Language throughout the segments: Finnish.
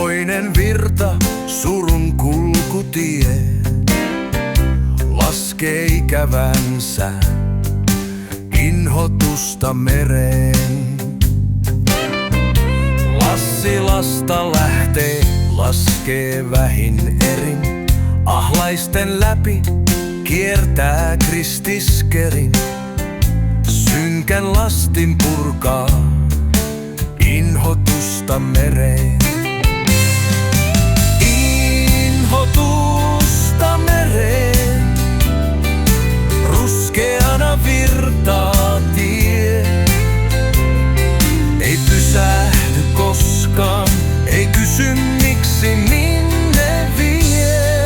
Valkoinen virta, surun kulkutie, laskee ikävänsä inhotusta mereen. Lassilasta lähtee, laskee vähin erin, ahlaisten läpi kiertää kristiskerin. Synkän lastin purkaa inhotusta mereen. Inhotusta mereen, ruskeana virtaa tie. Ei pysähdy koskaan, ei kysy miksi minne vie.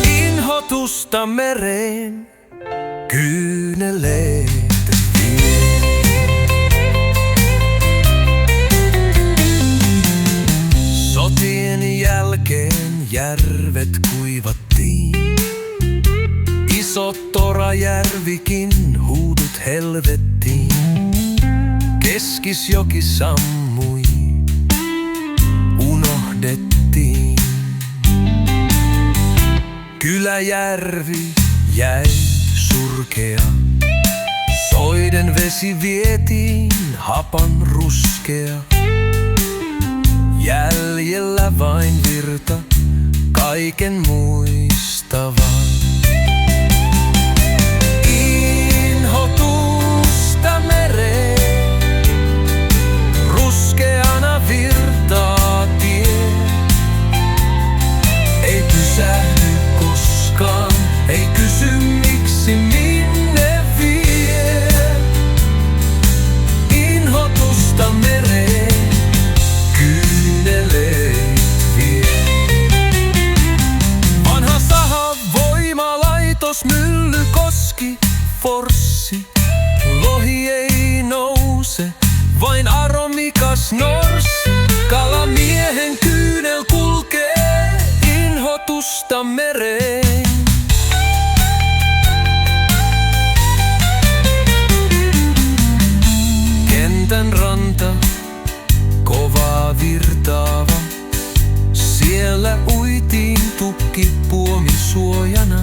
Inhotusta mereen, kyyneleet vie. Sotien jälkeen järvet kuivattiin, iso Torajärvikin huudut helvettiin. Keskisjoki sammui, unohdettiin. Kyläjärvi jäi surkea, soiden vesi vietiin hapan ruskea. Jäljellä vain virta, kaiken muistava. Inhotusta mereen, ruskeana virtaa tie. Ei pysähdy koskaan, ei kysy miksi minne vie. Inhotusta mereen, kyyneleet vie. Vanha saha, voimalaitos, Myllykoski, forssi. Lohi ei nouse, vain aromikas norssi. Kalamiehen kyynel kulkee inhotusta mereen. Kentän ranta, kovaa virtaava. Siellä uitiin tukki puomisuojana.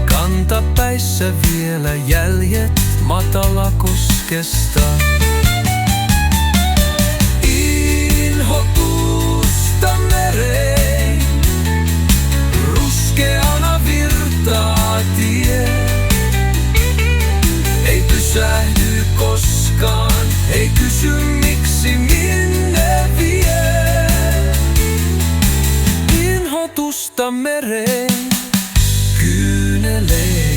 Kantapäissä vielä jäljet Matalakoskesta. Inhotusta mereen, ruskeana virtaa tie. Ei pysähdy koskaan, ei kysy miksi minne vie. Inhotusta mereen, kyyneleet.